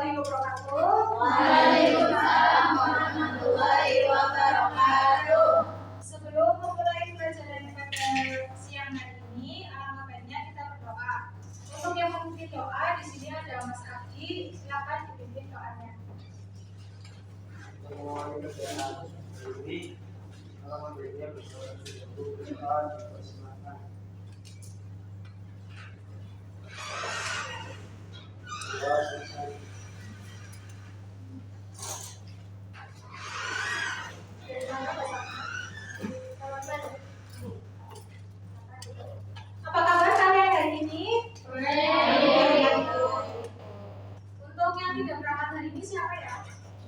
warahmatullahi wabarakatuh. Waalaikumsalam warahmatullahi wabarakatuh. Sebelum memulai pelajaran pada siang hari ini, alangkah baiknya kita berdoa. Untuk yang memimpin doa, di sini ada Mas Abdi, silakan dipimpin doanya. Apa kabar kalian hari ini? Untuk yang tidak berangkat hari ini siapa ya?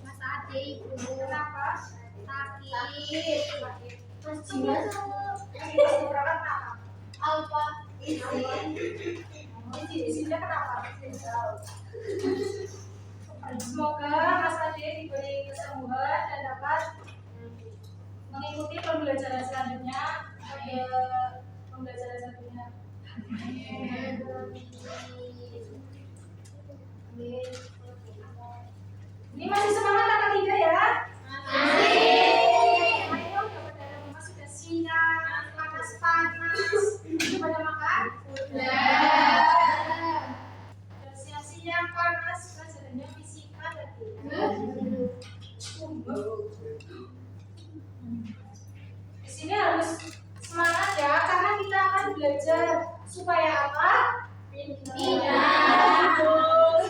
Mas Adi, Kenapa? sakit. Mas Jiwa yang tidak berangkat kenapa? Alfa, Isinya kenapa? Semoga Mas Ade diberi kesembuhan dan dapat mengikuti pembelajaran selanjutnya Ini masih semangat apa tidak ya? Ayo, kepada rumah sudah siang, panas-panas. Pada makan? Dan siang-siang panas, pelajarannya fisika tadi. Di sini harus semangat ya, karena kita akan belajar supaya apa?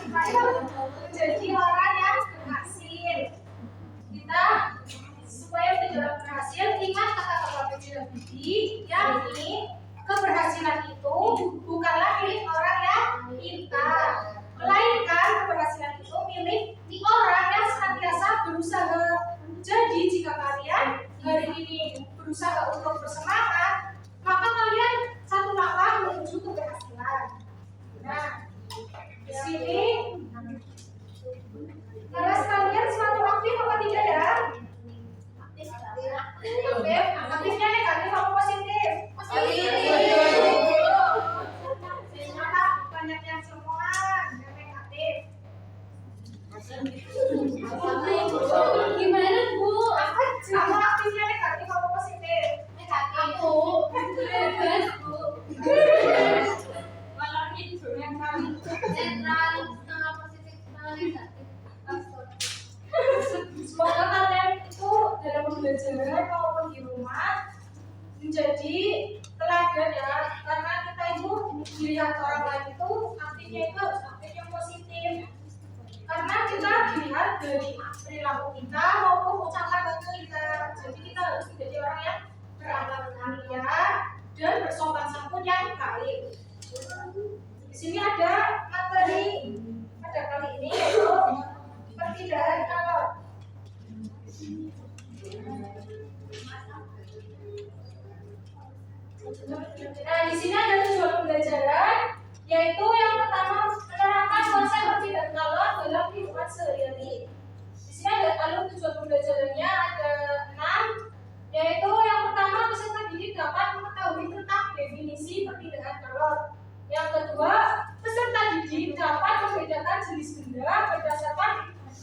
Supaya menjadi orang yang berhasil. Kita supaya menjadi orang berhasil, ingat kata-kata Presiden Budi, yakni keberhasilan itu bukanlah milik orang yang pintar, melainkan keberhasilan itu milik orang yang senantiasa berusaha. Jadi jika kalian hari ini berusaha untuk bersemangat, maka kalian satu langkah menuju keberhasilan. Nah, di sini kelas kalian selalu aktif apa tidak ya? Aktif. Aktifnya negatif apa positif? Banyak yang cemoan dan negatif. Gimana Bu? Kamu aktifnya negatif apa positif? Aku. Malah itu yang kali. Netral, setengah positif, setengah negatif. Semoga kalian itu dalam pembelajaran maupun di rumah menjadi teladan ya, karena kita itu dilihat orang lain itu aktifnya itu harus aktif yang positif, karena kita dilihat dari perilaku kita maupun ucapan kita. Jadi kita harus menjadi orang yang berakhlak mulia dan bersopan santun yang baik. Di sini ada materi pada kali ini yaitu perpindahan kalor. Nah, di sini ada tujuan pembelajaran, yaitu yang pertama menerapkan konsep perpindahan kalor dalam kehidupan sehari-hari. Di sini ada alur tujuan pembelajarannya ada 6, yaitu yang pertama peserta didik dapat mengetahui tentang definisi perpindahan kalor. Yang kedua, peserta didik dapat membedakan jenis benda berdasarkan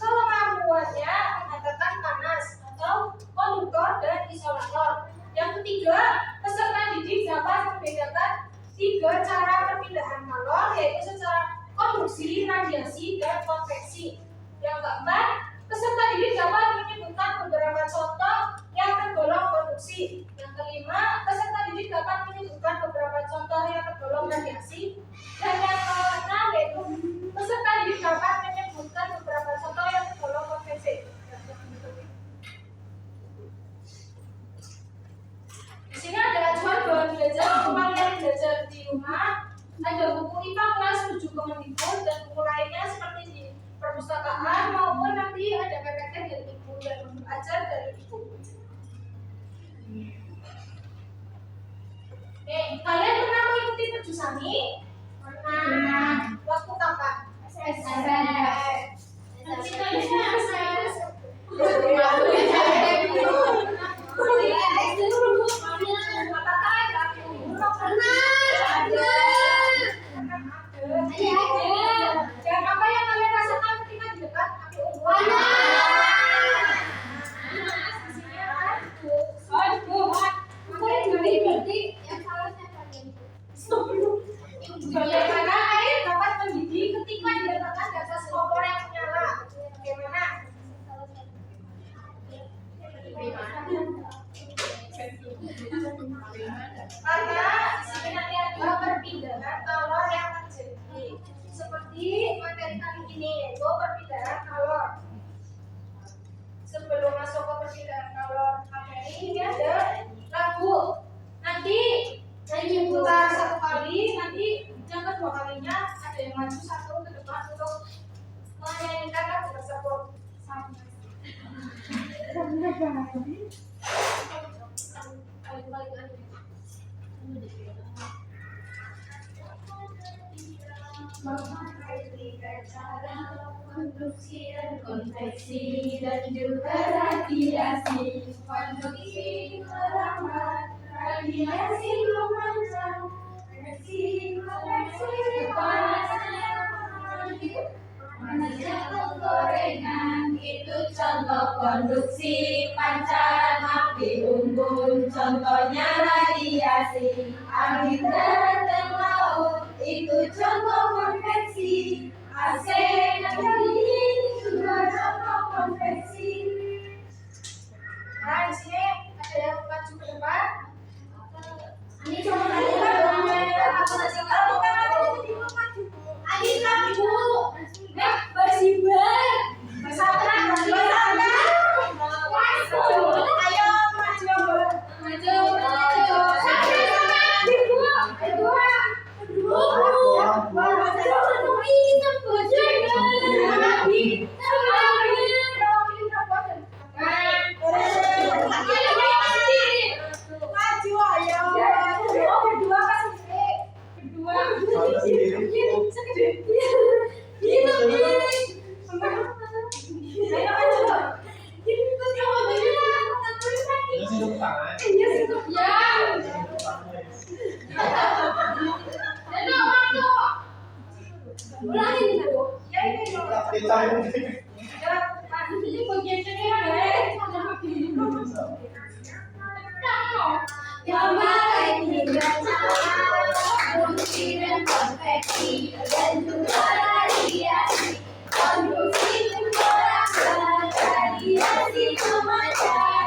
kemampuannya menghantarkan panas atau konduktor dan isolator. Yang ketiga, peserta didik dapat membedakan 3 cara perpindahan kalor, yaitu secara konduksi, radiasi, dan konveksi. Yang keempat, peserta didik dapat menyebutkan beberapa contoh yang tergolong konduksi. Yang kelima, peserta didik dapat menyebutkan beberapa contoh yang tergolong radiasi. Dan yang keenam, yaitu peserta didik dapat menyebutkan beberapa contoh yang tergolong konveksi. Di sini ada acuan bahan belajar untuk kalian belajar di rumah. Ada buku IPA kelas 7 Kemendikbud dan buku lainnya seperti di perpustakaan maupun nanti ada PPT dari Ibu dan ajar dari Ibu. Oke, kalian pernah mengikuti perjusani? Pernah. ini yaitu perpindahan kalor. Sebelum masuk ke perpindahan kalor materi, ini ada lagu. Nanti diputar satu kali, nanti yang kedua kalinya ada yang maju satu ke depan untuk menyanyikan lagu tersebut. Konstruksi dan konveksi dan juga radiasi. Konstruksi merambat, radiasi memancar, konveksi panasnya penggorengan. Itu contoh konduksi, pancaran api unggun, contohnya radiasi. Angin darat dan laut, itu contoh konveksi. AC dan dingin juga contoh konveksi. Nah, di sini ada yang maju ke depan. Ini cuma bersibar. Dan juga radiasi. Konduksi merambat, radiasi memancar,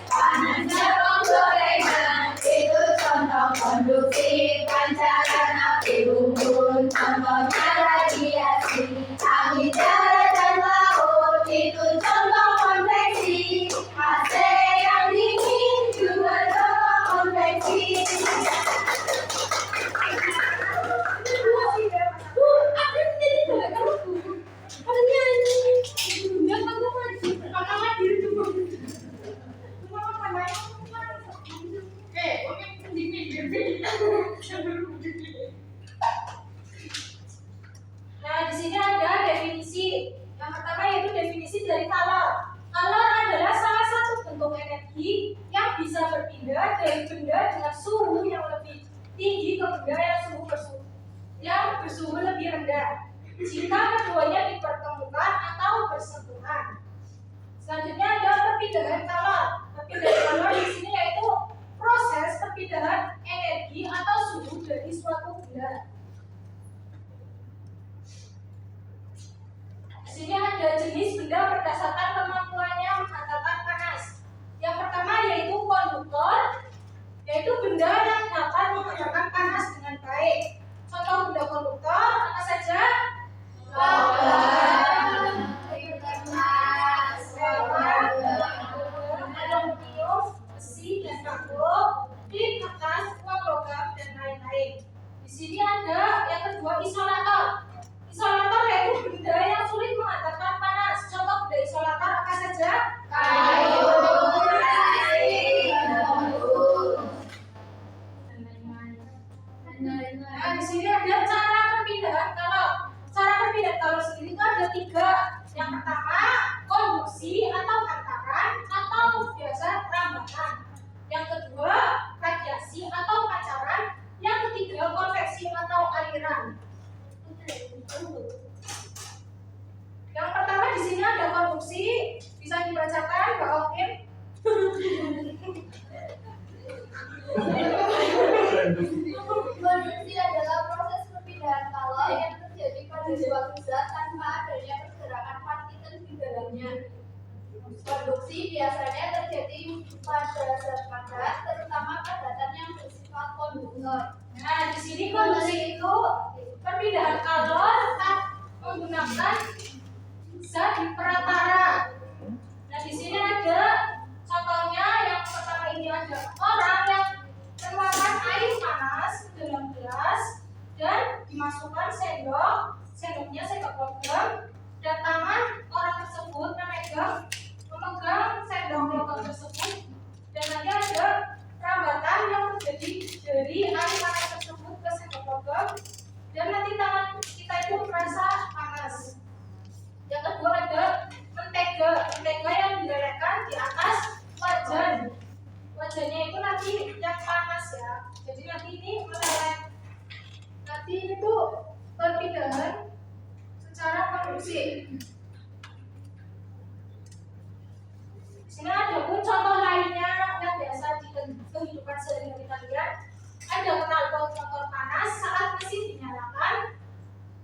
panasnya penggorengan. Itu contoh konduksi, pancaran api unggun, contohnya radiasi. Angin darat dan laut, itu contoh konveksi. AC yang dingin juga contoh konveksi. Nah, di sini ada definisi. Yang pertama yaitu definisi dari kalor. Kalor adalah salah satu bentuk energi yang bisa berpindah dari benda dengan suhu yang lebih tinggi ke benda yang bersuhu lebih rendah, jika keduanya dipertemukan atau bersentuhan. Selanjutnya ada perpindahan kalor. Perpindahan kalor di sini yaitu proses perpindahan energi atau suhu dari suatu benda. Di sini ada jenis benda berdasarkan kemampuannya menghantarkan panas. Yang pertama yaitu konduktor, yaitu benda yang dapat menghantarkan panas dengan baik. Contoh benda konduktor apa saja? Aluminium, besi dan karbon, klip kertas, uang logam dan lain-lain. Di sini ada yang kedua isolator. Isolator yaitu benda yang sulit menghantarkan panas. Contoh benda isolator apa saja? Kayu, Nah, di sini ada cara perpindahan kalor. Cara perpindahan kalor sendiri itu ada tiga. Yang pertama, konduksi atau hantaran atau biasa rambatan. Yang kedua, radiasi atau pancaran. Yang ketiga, konveksi atau aliran. Yang pertama di sini ada konduksi, bisa dibacakan Mbak Okim. Konduksi adalah proses perpindahan kalor yang terjadi pada suatu zat tanpa adanya pergerakan partikel di dalamnya. Konduksi biasanya terjadi pada zat padat, terutama padatan yang bersifat konduktif. Nah, di sini konduksi itu perpindahan kalor menggunakan zat peratara. Nah, di sini ada contohnya. Yang pertama ini ada orang yang menuangkan air panas ke dalam gelas dan dimasukkan sendoknya sendok logam, dan tangan orang tersebut memegang sendok logam tersebut, dan nanti ada perambatan yang terjadi dari air panas tersebut ke sendok logam, dan nanti tangan kita itu merasa panas. Yang kedua ada mentega yang dilelehkan di atas wajan. Wajannya itu nanti yang panas ya. Jadi nanti ini meleleh. Nanti itu perpindahan secara konduksi. Di sini ada pun contoh lainnya yang biasa di kehidupan sehari-hari kita lihat. Ada knalpot motor panas saat mesin dinyalakan.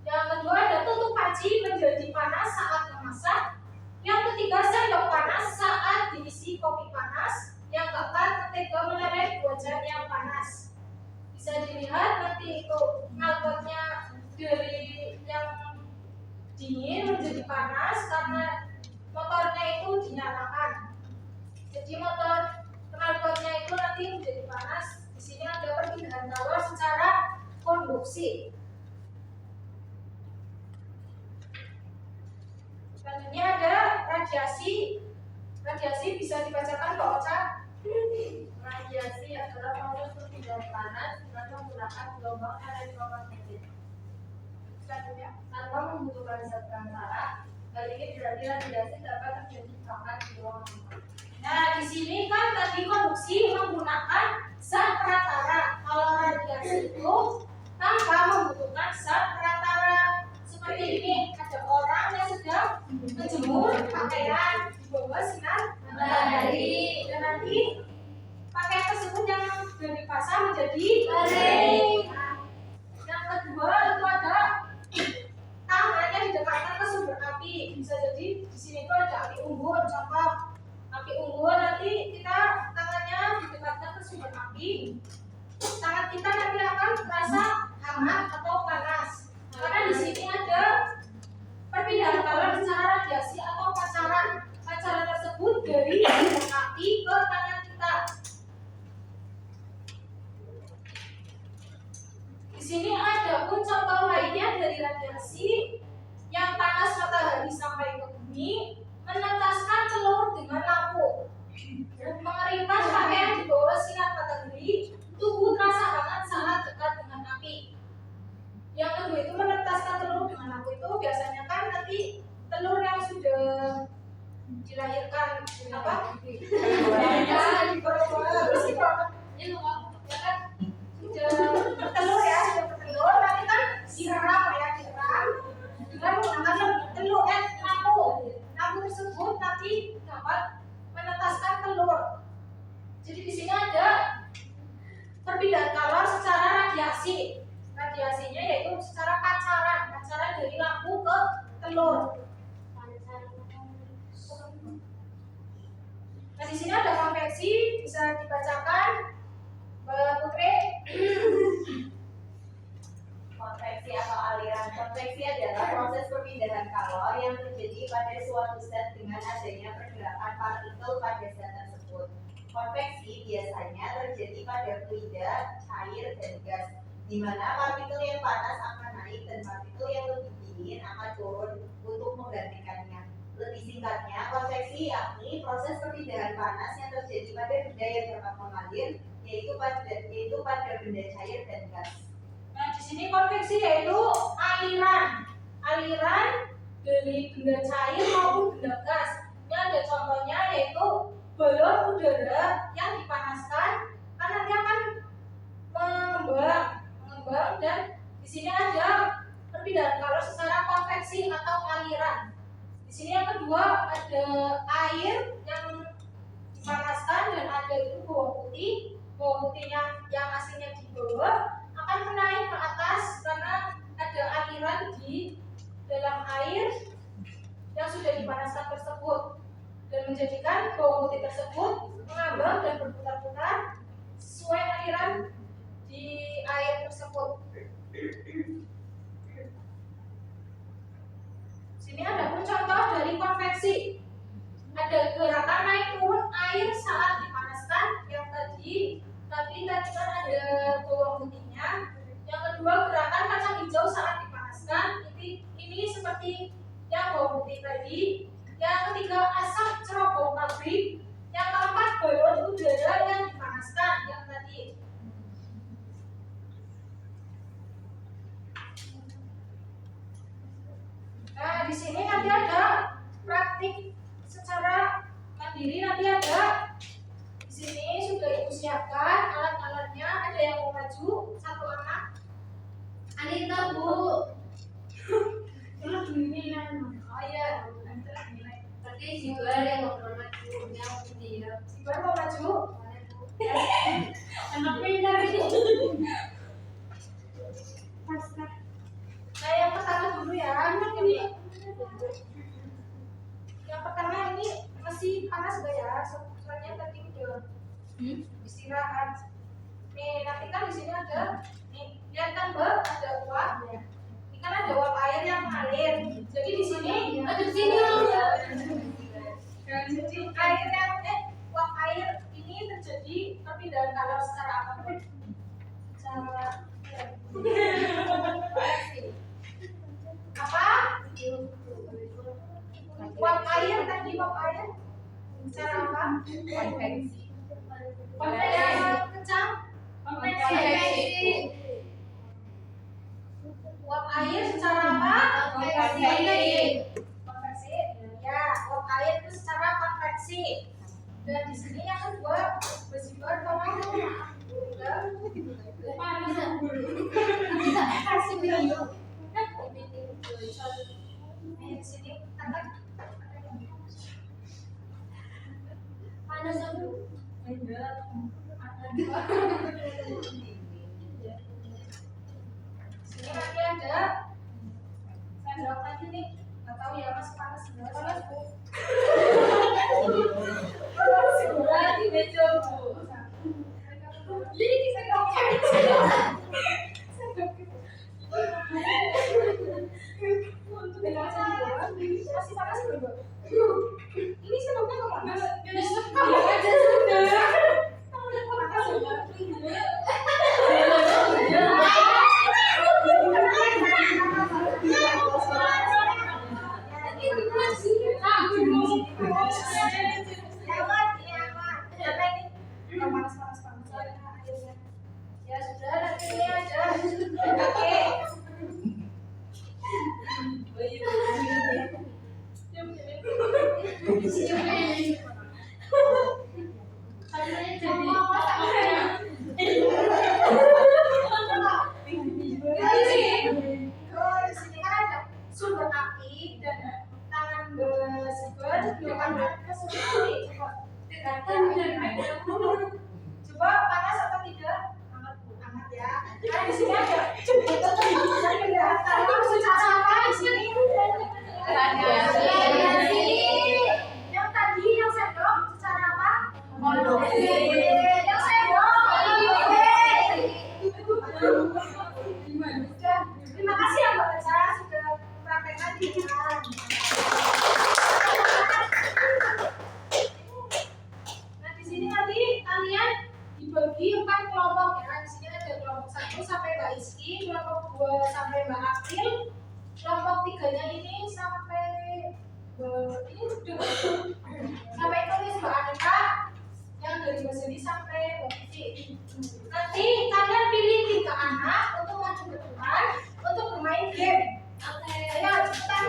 Yang kedua ada tutup panci menjadi panas saat memasak. Yang ketiga sendok panas saat diisi kopi panas. Yang keempat mentega meleleh di wajan yang panas. Bisa dilihat nanti itu knalpotnya dari yang dingin menjadi panas karena motornya itu dinyalakan. Jadi motor knalpotnya itu nanti menjadi panas. Di sini ada perpindahan kalor secara konduksi. Selanjutnya ada radiasi. Radiasi bisa dibacakan Pak Ocha. Radiasi adalah proses perpindahan panas dengan menggunakan gelombang elektromagnetik. Selanjutnya, Tanpa membutuhkan zat perantara, hal ini berarti radiasi dapat terjadi kapan di ruang hampa. nah di sini kan tadi konduksi menggunakan zat perantara. Kalau radiasi itu tanpa membutuhkan zat perantara. Seperti ini ada orang yang sedang menjemur pakaian di bawah sinar matahari, dan nanti pakaian tersebut yang dari basah menjadi kering. Yang kedua itu ada tangannya didekatkan ke sumber api. Bisa jadi di sini itu ada api unggun. Contoh api unggun, nanti kita tangannya didekatkan ke sumber api. Tangan kita nanti akan terasa hangat atau panas. Karena di sini ada perpindahan kalor secara radiasi atau pancaran. Pancaran tersebut dari api ke tangan kita. Di sini ada pun contoh lainnya dari radiasi. Yang panas matahari sampai ke bumi menetaskan telur dengan lampu dan mengeringkan pakaian di bawah sinar matahari. Tubuh terasa hangat saat dekat dengan api. Yang kedua itu menetaskan telur dengan lampu. Itu biasanya kan nanti telur yang sudah dilahirkan apa? Dilahirkan di bawah ya kan sudah bertelur ya, sudah bertelur nanti kan disiram ya, disiram dengan menggunakan telur lampu tersebut nanti dapat menetaskan telur. Jadi di sini ada perpindahan kalor secara radiasi. Radiasinya yaitu secara pancaran dari lampu ke telur. Nah di sini ada konveksi, bisa dibacakan Mbak Putri. Konveksi atau aliran. Konveksi adalah proses perpindahan kalor yang terjadi pada suatu zat dengan adanya pergerakan partikel pada zat tersebut. Konveksi biasanya terjadi pada fluida, cair, dan gas, di mana partikel yang panas akan naik dan partikel yang lebih dingin akan turun untuk menggantikannya. Lebih singkatnya, konveksi yakni proses perpindahan panas yang terjadi pada benda yang dapat mengalir, yaitu pada benda cair dan gas. Nah di sini konveksi yaitu aliran dari benda cair maupun benda gas. Ini ada contohnya yaitu balon udara yang dipanaskan kan nanti akan mengembang, dan di sini ada perpindahan kalor secara konveksi atau aliran. Di sini yang kedua ada air yang dipanaskan dan ada itu bawang putihnya yang aslinya di bawah akan menaik ke atas karena ada aliran di dalam air yang sudah dipanaskan tersebut, dan menjadikan bawang putih tersebut mengambang dan berputar-putar sesuai aliran di tersebut. Sini ada pun contoh dari konveksi. Ada gerakan naik turun air saat dipanaskan yang tadi kan ada bawang putihnya. Yang kedua gerakan kacang hijau saat dipanaskan. Ini seperti yang bawang putih tadi. Yang ketiga asap cerobong pabrik. Yang keempat balon udara yang dipanaskan yang tadi. Nah, di sini nanti ada praktik secara mandiri, nanti ada di sini sudah ibu siapkan alat-alatnya. Ada yang mau maju satu anak. Anita, Bu. Dulu dinilai. Oh iya, Berarti si Bar yang ngobrol maju, yang dia. si Bar mau maju. Anak pintar ini. Nah, yang pertama dulu ya. Yang pertama ini masih panas gak ya? Soalnya tadi udah istirahat. Nih, nanti kan di sini ada, nih, lihat kan Mbak, ada uap. Ini kan ada uap air yang mengalir. Jadi di sini, Ada di sini. jadi air yang uap air ini terjadi perpindahan kalor secara apa? Secara apa? Uap air tadi uap air secara apa? Konveksi. Yang kencang. Konveksi. Uap air secara apa? Konveksi. Konveksi. Ya, uap air itu secara konveksi. Dan di sini yang kedua bersifat Kasih video. di sini akan Panas dulu. sini nanti ada saya jawab lagi nih, nggak tahu ya mas panas nggak panas bu. Lagi bejo, Bu. Jadi kita masih panas belum? Ini sebelumnya kemana? Kamu aja sudah. Ya sudah, nanti ini aja. Oke. Di sini kan ada sumber api dan tangan bersumber depan ke sumber api. Coba panas atau tidak? Hangat ya. Nah, di sini ada secara apa di sini? Yang tadi yang sendok secara apa? Yang sendok. Terima kasih ya Mbak Eca sudah praktekkan di rumah. Nah di sini nanti kalian dibagi 4 kelompok ya. Di sini ada kelompok 1 sampai Mbak Iski, kelompok 2 sampai Mbak April, kelompok 3-nya ini sampai ini udah sampai tulis Mbak Anita, yang dari Mbak Sedi sampai Mbak Vivi. Nanti kalian pilih 3 anak untuk maju ke depan untuk bermain game. Ayo cepetan.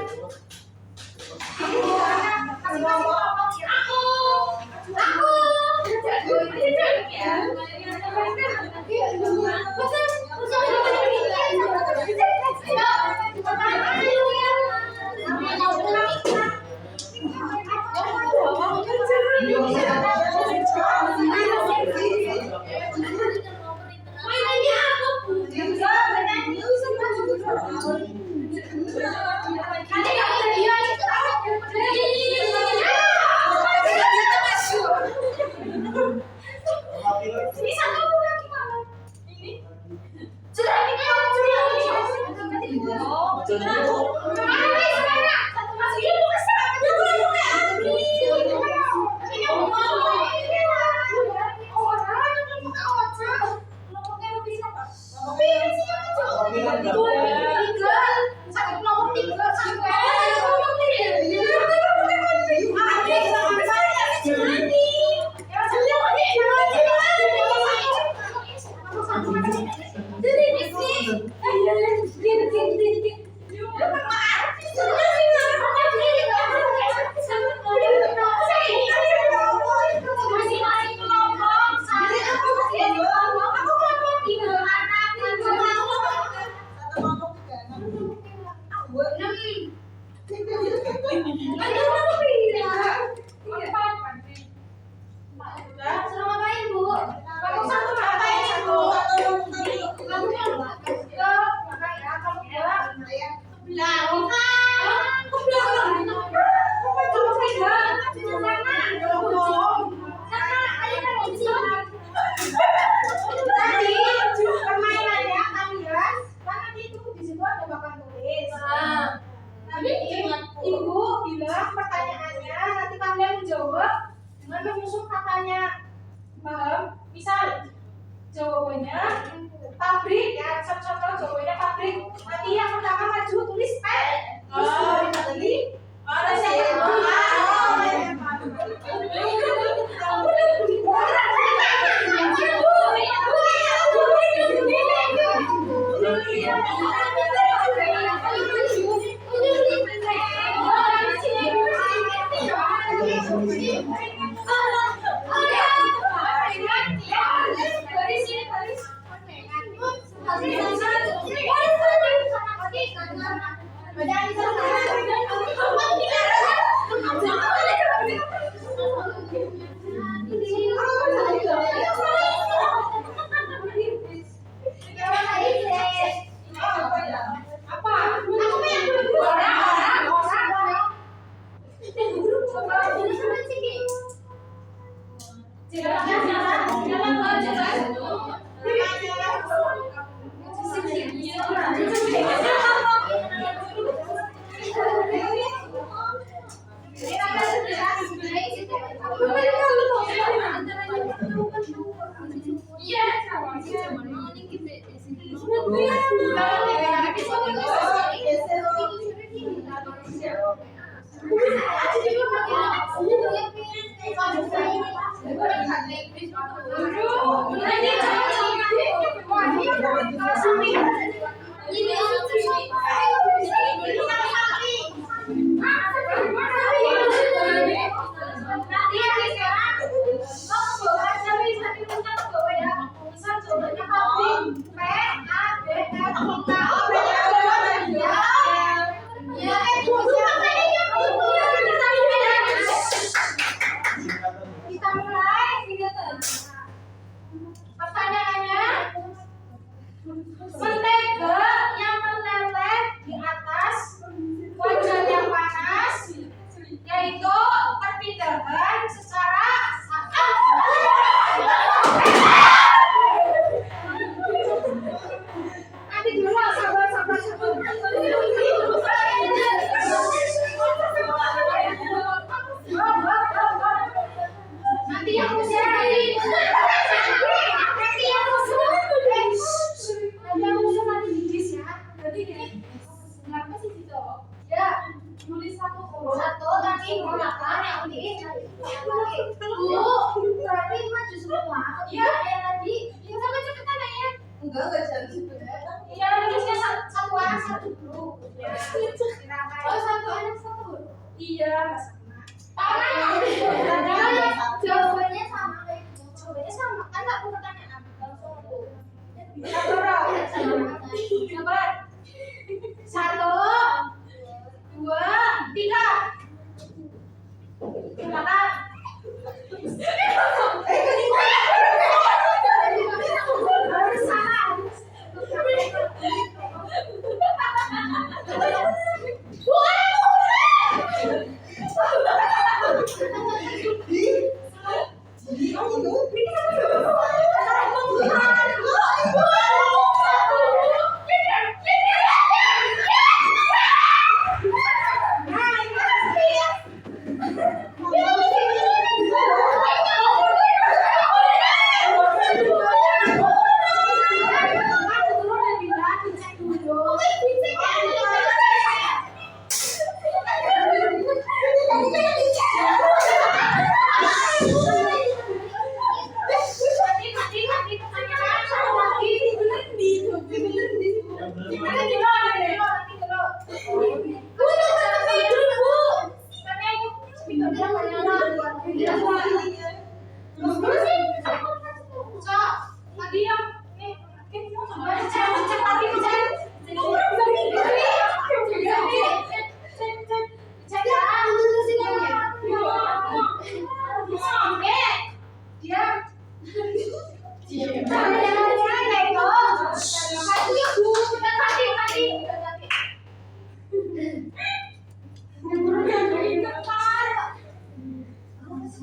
Pilih 3 anak masing-masing kelompok ya. Aku. Mainannya aku. Ibu bilang pertanyaannya nanti kalian menjawab dengan menyusun katanya, paham? Misal jawabannya pabrik ya, contoh jawabannya pabrik. Nanti yang pertama maju tulis P. Nanti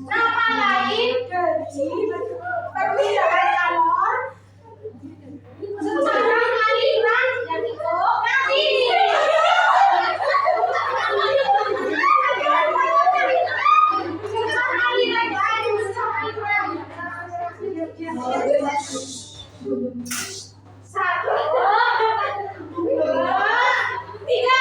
Nama lain dari perpindahan kalor secara aliran dan nanti. Satu, dua, tiga.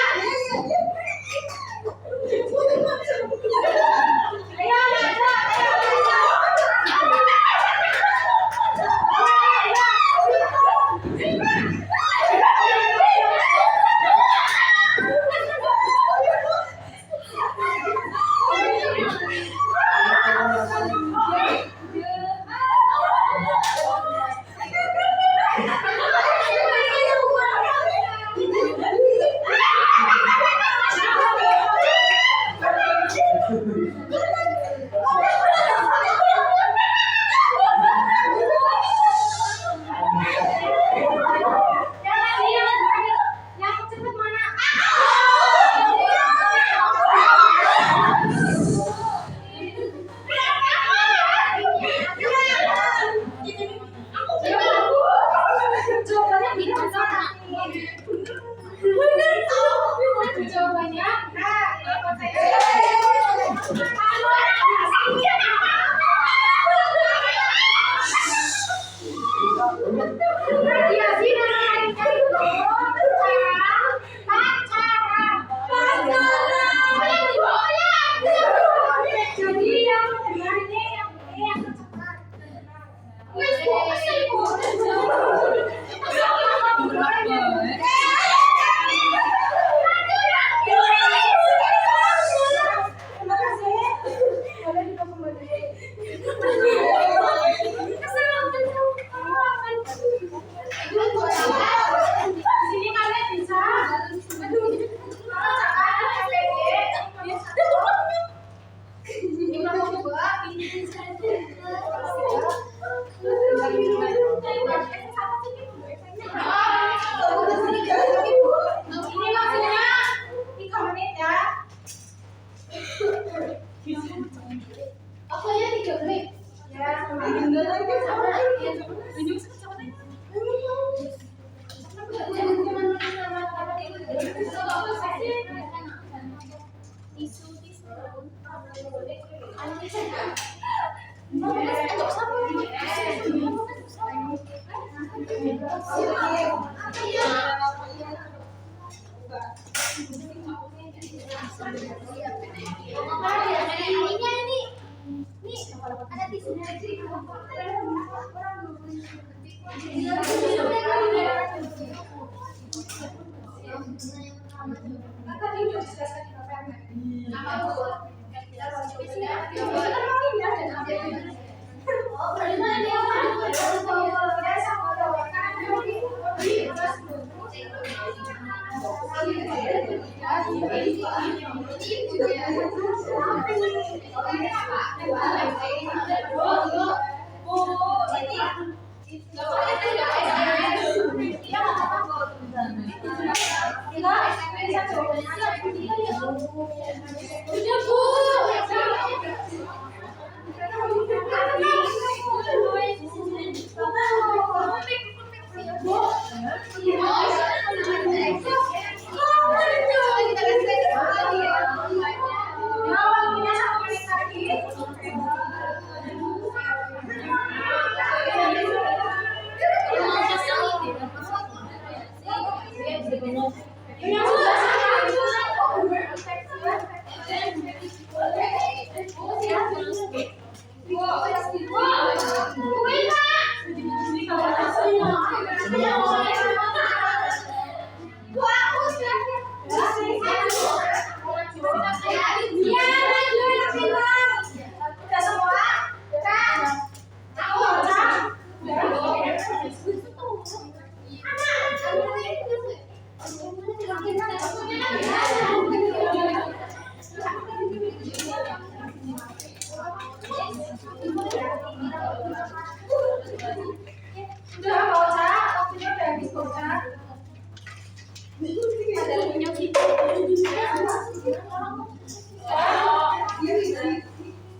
Padahal punya kita.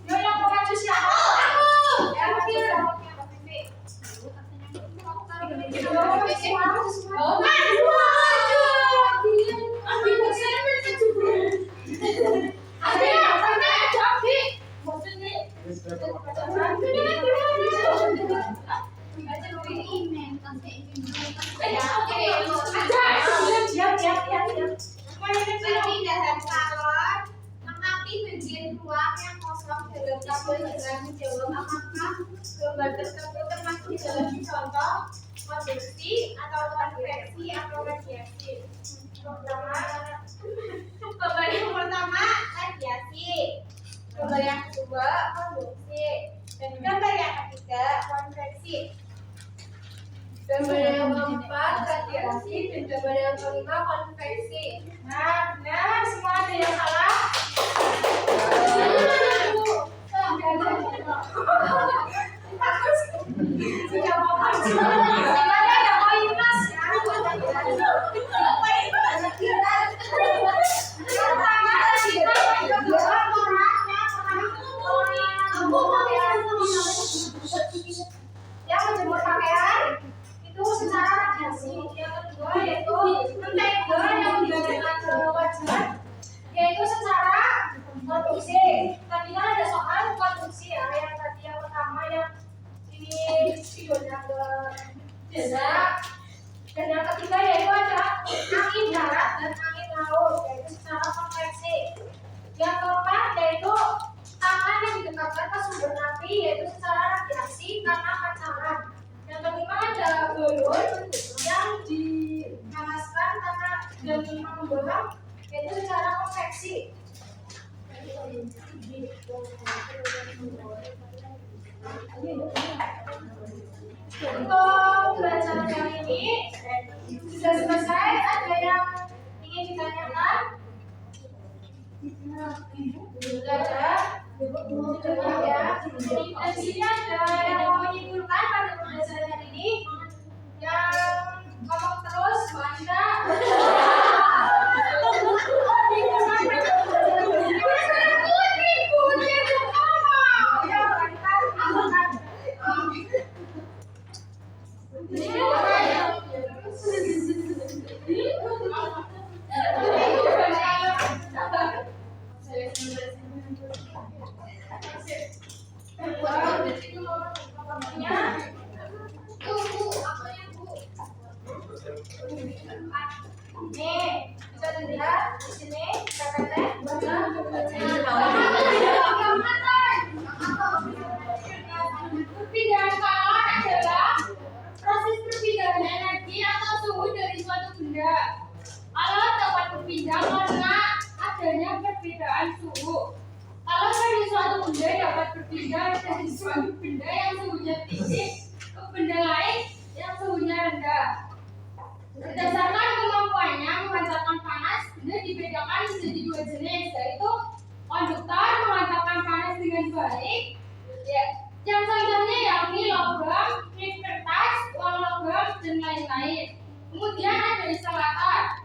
Yo yang mau maju siapa? Ya, maju siapa? Oh, maju. Ambil saya maju. Ada apa nih? Jadi, maksudnya Perpindahan kalor mengamati bagian ruang yang kosong dalam tabel dengan menjawab apakah gambar tersebut termasuk di dalam contoh konveksi atau konveksi atau radiasi. Gambar yang pertama radiasi, gambar yang kedua konveksi, dan gambar yang ketiga konveksi. Gambar yang keempat radiasi dan gambar yang kelima konveksi. nah, benar, semua ada yang salah. Sudah mau maju. Gimana ya, mau Yunas ya? Yang menjemur pakaian itu secara radiasi. Yang kedua yaitu mentega yang digunakan ke wajan yaitu secara konduksi. Tadi kan ada soal konduksi ya, yang tadi yang pertama yang ini videonya ke desa, dan yang ketiga yaitu ada angin darat dan angin laut yaitu secara konveksi. Yang keempat yaitu tangan yang didekatkan ke sumber api yaitu secara radiasi karena pacaran. Yang kelima ada balon yang dipanaskan karena dan mengembang yaitu secara konveksi. Untuk pembelajaran kali ini sudah selesai. Ada yang ingin ditanyakan? Sudah ada. Sudah ya. Dan di sini ada yang mau menyimpulkan pada pembelajaran hari ini. Yang ngomong terus, Mbak Anda. Nih, bisa dilihat di sini PPT. Perpindahan kalor adalah proses perpindahan energi atau suhu dari suatu benda. Kalor dapat berpindah karena adanya perbedaan suhu. Kalor dari suatu benda dapat berpindah dari suatu benda yang suhunya tinggi ke benda lain yang suhunya rendah. Berdasarkan kemampuannya memancarkan panas, benda dibedakan menjadi dua jenis, yaitu konduktor memancarkan panas dengan baik, yang contohnya yakni logam, klip kertas, uang logam, dan lain-lain. Kemudian ada insulator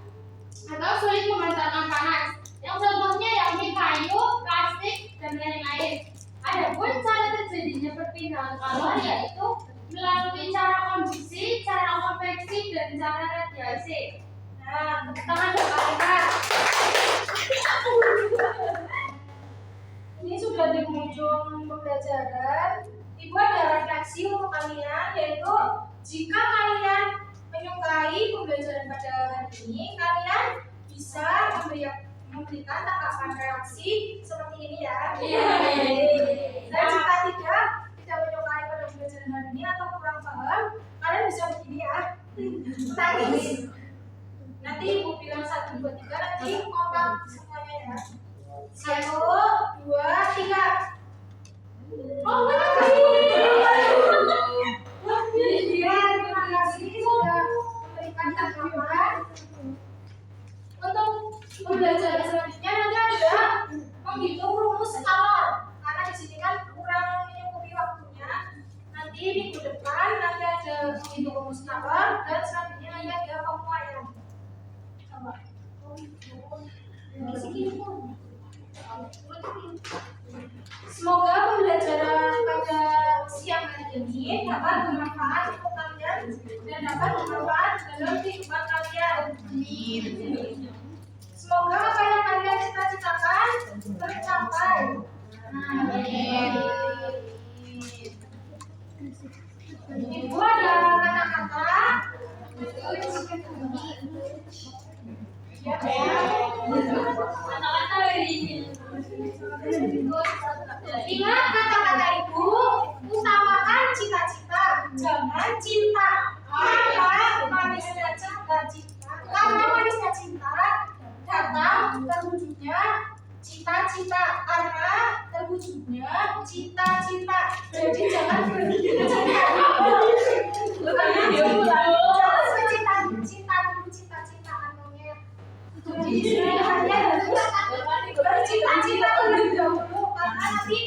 atau sulit memancarkan panas, yang contohnya yakni kayu, plastik, dan lain-lain. Adapun cara terjadinya perpindahan kalor yaitu melalui cara konduksi, cara konveksi, dan cara radiasi. Nah, tepuk tangan buat kalian. Ini sudah di penghujung pembelajaran. Ibu ada refleksi untuk kalian, yaitu jika kalian menyukai pembelajaran pada hari ini, kalian bisa memberikan tanggapan reaksi seperti ini ya. Dan jika tidak menyukai pada pembelajaran hari ini atau kurang paham, kalian bisa begini ya. Tangis. Nanti ibu bilang 1, 2, 3, nanti kompak semuanya ya. 1, 2, 3. Oh, benar. Terima kasih sudah memberikan tanggapan. Untuk pembelajaran selanjutnya nanti ada menghitung rumus kalor. Karena di sini kan kurang mencukupi waktunya. Nanti minggu depan nanti ada menghitung rumus kalor dan selanjutnya nanti ada penguaian. Semoga pembelajaran pada siang hari ini dapat bermanfaat untuk kalian dan dapat bermanfaat dalam kehidupan kalian. Semoga apa yang kalian cita-citakan tercapai. Ibu ada kata-kata. Ingat kata-kata ibu, utamakan cita-cita, jangan cinta. Karena manisnya cinta datang terwujudnya cita-cita, karena terwujudnya cita-cita. Jadi jangan berhenti cinta. Cita-cita anunya. Jadi istilahnya bercita-cita terlebih dahulu, karena nanti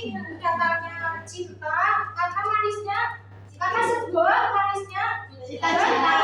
datangnya cinta, karena sebuah manisnya cita-cita.